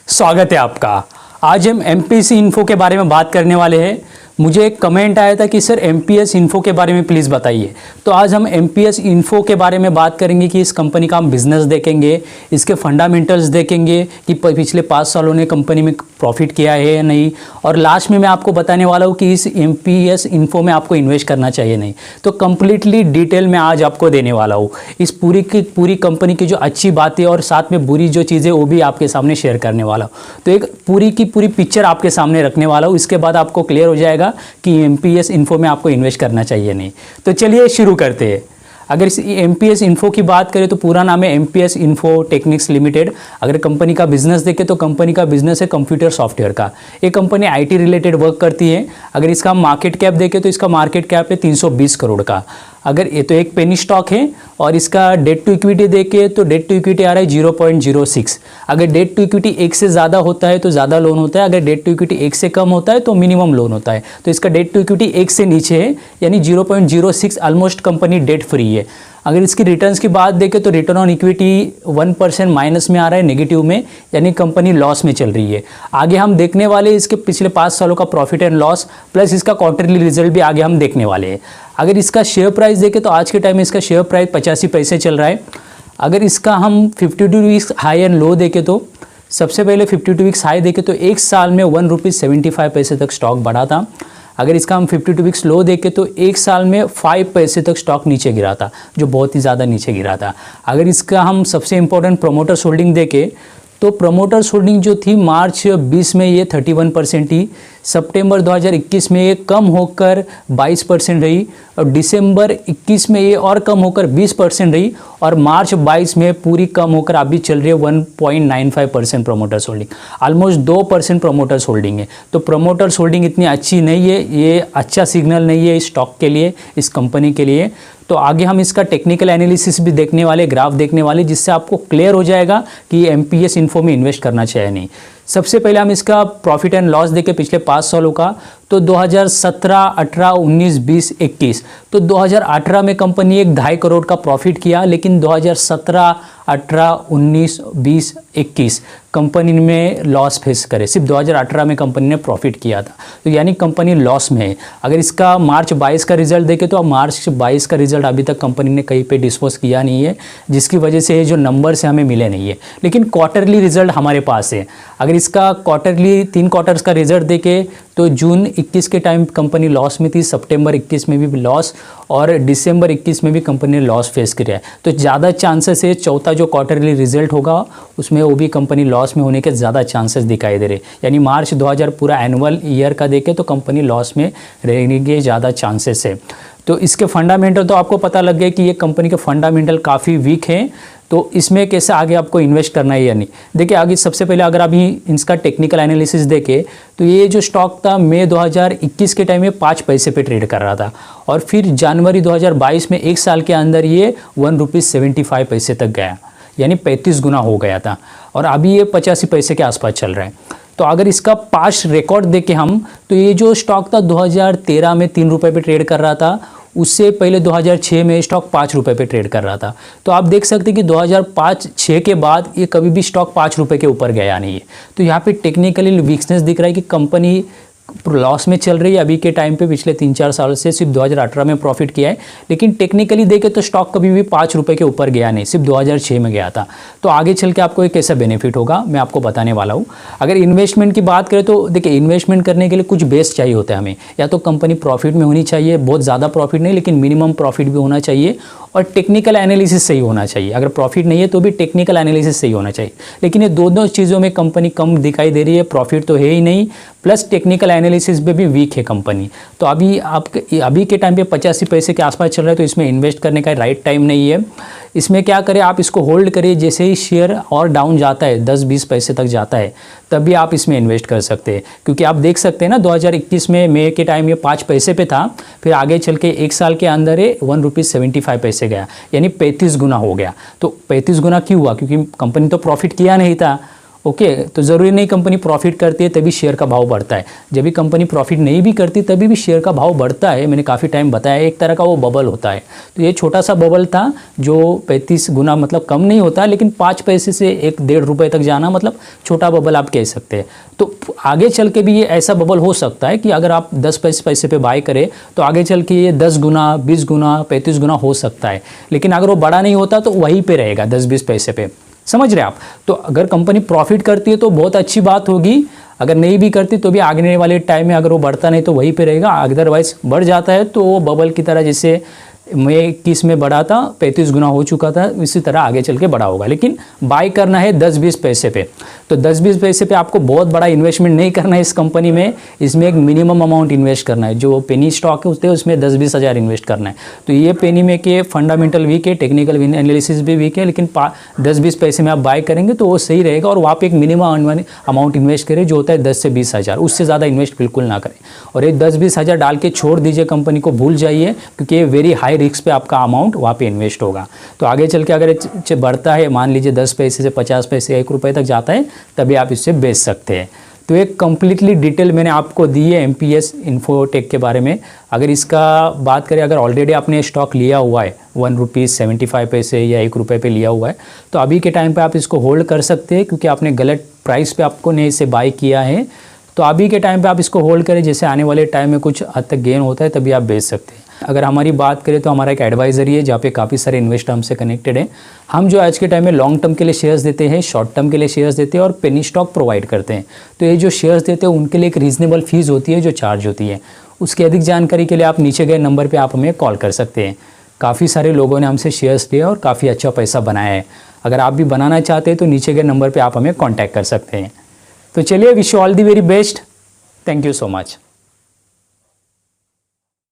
स्वागत है आपका। आज हम एमपीएस इन्फो के बारे में बात करने वाले हैं। मुझे एक कमेंट आया था कि सर एमपीएस इन्फो के बारे में प्लीज़ बताइए। तो आज हम एमपीएस इन्फो के बारे में बात करेंगे कि इस कंपनी का हम बिजनेस देखेंगे, इसके फंडामेंटल्स देखेंगे कि पिछले 5 सालों ने कंपनी में प्रॉफिट किया है या नहीं, और लास्ट में मैं आपको बताने वाला हूँ कि इस एमपीएस इन्फो में आपको इन्वेस्ट करना चाहिए नहीं। तो कंप्लीटली डिटेल में आज आपको देने वाला हूँ। इस पूरी कंपनी की जो अच्छी बातें और साथ में बुरी जो चीज़ें वो भी आपके सामने शेयर करने वाला हूँ। तो एक पूरी की पूरी पिक्चर आपके सामने रखने वाला हूँ। इसके बाद आपको क्लियर हो जाएगा कि एमपीएस इन्फो में आपको इन्वेस्ट करना चाहिए नहीं। तो चलिए शुरू करते हैं। अगर इस एमपीएस इन्फो की बात करें तो पूरा नाम है एमपीएस इन्फो टेक्निक्स लिमिटेड। अगर कंपनी का बिजनेस देखें तो कंपनी का बिजनेस है कंप्यूटर सॉफ्टवेयर का। ये कंपनी आईटी रिलेटेड वर्क करती है। अगर इसका मार्केट कैप देखें तो इसका मार्केट कैप है 320 करोड़ का। अगर ये तो एक पेनी स्टॉक है। और इसका डेट टू इक्विटी देखें तो डेट टू इक्विटी आ रहा है 0.06। अगर डेट टू इक्विटी 1 से ज़्यादा होता है तो ज़्यादा लोन होता है, अगर डेट टू इक्विटी 1 से कम होता है तो मिनिमम लोन होता है। तो इसका डेट टू इक्विटी 1 से नीचे है, यानी 0.06, ऑलमोस्ट कंपनी डेट फ्री है। अगर इसकी रिटर्न्स की बात देखें तो रिटर्न ऑन इक्विटी 1% माइनस में आ रहा है, नेगेटिव में, यानी कंपनी लॉस में चल रही है। आगे हम देखने वाले इसके पिछले 5 सालों का प्रॉफिट एंड लॉस प्लस इसका क्वार्टरली रिजल्ट भी आगे हम देखने वाले हैं। अगर इसका शेयर प्राइस देखें तो आज के टाइम में इसका शेयर प्राइस 85 पैसे चल रहा है। अगर इसका हम 52 वीक्स हाई एंड लो देखें तो सबसे पहले 52 वीक्स हाई देखें तो एक साल में ₹1.75 तक स्टॉक बढ़ा था। अगर इसका हम 52 वीक्स लो देखें तो एक साल में 5 पैसे तक स्टॉक नीचे गिरा था, जो बहुत ही ज़्यादा नीचे गिरा था। अगर इसका हम सबसे इंपॉर्टेंट प्रोमोटर्स होल्डिंग देखें तो प्रोमोटर्स होल्डिंग जो थी मार्च 20 में ये 31% थी, सितंबर 2021 में ये कम होकर 22% रही, और दिसंबर 21 में ये और कम होकर 20% रही, और मार्च 22 में पूरी कम होकर अभी चल रही है 1.95% promoters holding. Almost 2% promoters holding है। तो प्रोमोटर्स होल्डिंग इतनी अच्छी नहीं है, ये अच्छा सिग्नल नहीं है इस स्टॉक के लिए, इस कंपनी के लिए। तो आगे हम इसका टेक्निकल एनालिसिस भी देखने वाले, ग्राफ देखने वाले, जिससे आपको क्लियर हो जाएगा कि एमपीएस इन्फो में इन्वेस्ट करना चाहिए नहीं। सबसे पहले हम इसका प्रॉफिट एंड लॉस देखें पिछले 5 सालों का। तो 2017, 18, 19, 20, 21, तो 2018 में कंपनी 1.5 करोड़ का प्रॉफिट किया, लेकिन 2017, 18, 19, 20, 21 कंपनी में लॉस फेस करे। सिर्फ 2018 में कंपनी ने प्रॉफिट किया था, तो यानी कंपनी लॉस में है। अगर इसका मार्च 22 का रिजल्ट देखें तो मार्च 22 का रिजल्ट अभी तक कंपनी ने कहीं पे डिस्पोज किया नहीं है, जिसकी वजह से ये जो नंबर्स हैं हमें मिले नहीं है। लेकिन क्वार्टरली रिजल्ट हमारे पास है। अगर इसका क्वार्टरली 3 क्वार्टर्स का रिजल्ट देखें तो जून 21 के टाइम कंपनी लॉस में थी, सितंबर 21 में भी लॉस, और दिसंबर 21 में भी कंपनी ने लॉस फेस किया है। तो ज़्यादा चांसेस है चौथा जो क्वार्टरली रिजल्ट होगा उसमें वो भी कंपनी लॉस में होने के ज़्यादा चांसेस दिखाई दे रहे। यानी मार्च 2000 पूरा एनुअल ईयर का देखें तो कंपनी लॉस में रहने के ज़्यादा चांसेस है। तो इसके फंडामेंटल तो आपको पता लग गया कि ये कंपनी के फंडामेंटल काफ़ी वीक हैं। तो इसमें कैसे आगे आपको इन्वेस्ट करना है या नहीं, देखिए आगे सबसे पहले अगर अभी इसका टेक्निकल एनालिसिस देखें तो ये जो स्टॉक था मई 2021 के टाइम में 5 पैसे पे ट्रेड कर रहा था, और फिर जनवरी 2022 में एक साल के अंदर ये ₹1.75 तक गया, यानी 35 गुना हो गया था, और अभी ये 85 पैसे के आसपास चल रहा है। तो अगर इसका पास्ट रिकॉर्ड देखें हम तो ये जो स्टॉक था 2013 में ₹3 पे ट्रेड कर रहा था, उससे पहले 2006 में स्टॉक ₹5 पे ट्रेड कर रहा था। तो आप देख सकते हैं कि 2005-06 के बाद ये कभी भी स्टॉक ₹5 के ऊपर गया नहीं है। तो यहाँ पे टेक्निकली वीकनेस दिख रहा है कि कंपनी लॉस में चल रही है अभी के टाइम पे। पिछले 3-4 साल से सिर्फ 2018 में प्रॉफिट किया है, लेकिन टेक्निकली देखें तो स्टॉक कभी भी ₹5 के ऊपर गया नहीं, सिर्फ 2006 में गया था। तो आगे चल के आपको एक कैसा बेनिफिट होगा मैं आपको बताने वाला हूँ। अगर इन्वेस्टमेंट की बात करें तो देखिए इन्वेस्टमेंट करने के लिए कुछ बेस चाहिए होता है हमें। या तो कंपनी प्रॉफिट में होनी चाहिए, बहुत ज़्यादा प्रॉफिट नहीं लेकिन मिनिमम प्रॉफिट भी होना चाहिए, और टेक्निकल एनालिसिस सही होना चाहिए। अगर प्रॉफिट नहीं है तो भी टेक्निकल एनालिसिस सही होना चाहिए। लेकिन ये दोनों चीज़ों में कंपनी कम दिखाई दे रही है, प्रॉफिट तो है ही नहीं, प्लस टेक्निकल एनालिसिस में भी वीक है कंपनी। तो अभी के टाइम पे 85 पैसे के आसपास चल रहा है, तो इसमें इन्वेस्ट करने का राइट टाइम नहीं है। इसमें क्या करें, आप इसको होल्ड करिए, जैसे ही शेयर और डाउन जाता है 10-20 पैसे तक जाता है तभी आप इसमें इन्वेस्ट कर सकते हैं। क्योंकि आप देख सकते हैं ना 2021 में मई के टाइम ये 5 पैसे पे था, फिर आगे चल के एक साल के अंदर ये ₹1.75 गया, यानी 35 गुना हो गया। तो 35 गुना क्यों हुआ, क्योंकि कंपनी तो प्रॉफिट किया नहीं था, ओके तो ज़रूरी नहीं कंपनी प्रॉफिट करती है तभी शेयर का भाव बढ़ता है, जब भी कंपनी प्रॉफिट नहीं भी करती तभी भी शेयर का भाव बढ़ता है। मैंने काफ़ी टाइम बताया, एक तरह का वो बबल होता है। तो ये छोटा सा बबल था जो 35 गुना मतलब कम नहीं होता, लेकिन 5 पैसे से 1-1.5 रुपये तक जाना मतलब छोटा बबल आप कह सकते हैं। तो आगे चल के भी ये ऐसा बबल हो सकता है कि अगर आप 10 पैसे पे बाय करें तो आगे चल के ये 10 गुना, 20 गुना, 35 गुना हो सकता है। लेकिन अगर वो बड़ा नहीं होता तो वहीं पे रहेगा 10-20 पैसे पे, समझ रहे आप। तो अगर कंपनी प्रॉफिट करती है तो बहुत अच्छी बात होगी, अगर नहीं भी करती तो भी आगने वाले टाइम में अगर वो बढ़ता नहीं तो वहीं पे रहेगा। अदरवाइज बढ़ जाता है तो वो बबल की तरह, जैसे मैं 21 में बढ़ा था 35 गुना हो चुका था, इसी तरह आगे चल के बढ़ा होगा। लेकिन बाय करना है 10-20 पैसे पे, तो 10-20 पैसे पे आपको बहुत बड़ा इन्वेस्टमेंट नहीं करना है इस कंपनी में। इसमें एक मिनिमम अमाउंट इन्वेस्ट करना है। जो पेनी स्टॉक है उसमें 10-20 हज़ार इन्वेस्ट करना है। तो ये पेनी में के फंडामेंटल वीक है, टेक्निकल एनालिसिस भी वीक है, लेकिन 10-20 पैसे में आप बाय करेंगे तो वो सही रहेगा। और वहाँ पे एक मिनिमम अमाउंट इन्वेस्ट करें जो होता है 10 से 20 हज़ार, उससे ज़्यादा इन्वेस्ट बिल्कुल ना करें। और ये 10-20 हज़ार डाल के छोड़ दीजिए, कंपनी को भूल जाइए, क्योंकि ये वेरी हाई रिस्क पे आपका अमाउंट वहाँ पे इन्वेस्ट होगा। तो आगे चल के अगर बढ़ता है, मान लीजिए 10 पैसे से 50 पैसे, 1 रुपये तक जाता है, तभी आप इससे बेच सकते हैं। तो एक कम्प्लीटली डिटेल मैंने आपको दी है MPS इन्फोटेक के बारे में। अगर इसका बात करें, अगर ऑलरेडी आपने स्टॉक लिया हुआ है 1.75 रुपये या 1 रुपये पे लिया हुआ है, तो अभी के टाइम पे आप इसको होल्ड कर सकते हैं, क्योंकि आपने गलत प्राइस पे आपको ने इसे बाय किया है। तो अभी के टाइम पे आप इसको होल्ड करें, जैसे आने वाले टाइम में कुछ हद तक गेन होता है तभी आप बेच सकते हैं। अगर हमारी बात करें तो हमारा एक एडवाइजरी है जहाँ पे काफ़ी सारे इन्वेस्टर हमसे कनेक्टेड हैं। हम जो आज के टाइम में लॉन्ग टर्म के लिए शेयर्स देते हैं, शॉर्ट टर्म के लिए शेयर्स देते हैं और पेनी स्टॉक प्रोवाइड करते हैं। तो ये जो शेयर्स देते हैं उनके लिए एक रीजनेबल फीस होती है जो चार्ज होती है। उसकी अधिक जानकारी के लिए आप नीचे गए नंबर पर आप हमें कॉल कर सकते हैं। काफ़ी सारे लोगों ने हमसे शेयर्स लिए और काफ़ी अच्छा पैसा बनाया है। अगर आप भी बनाना चाहते हैं तो नीचे गए नंबर पर आप हमें कॉन्टैक्ट कर सकते हैं। तो चलिए, wish you all the very best. Thank you so much.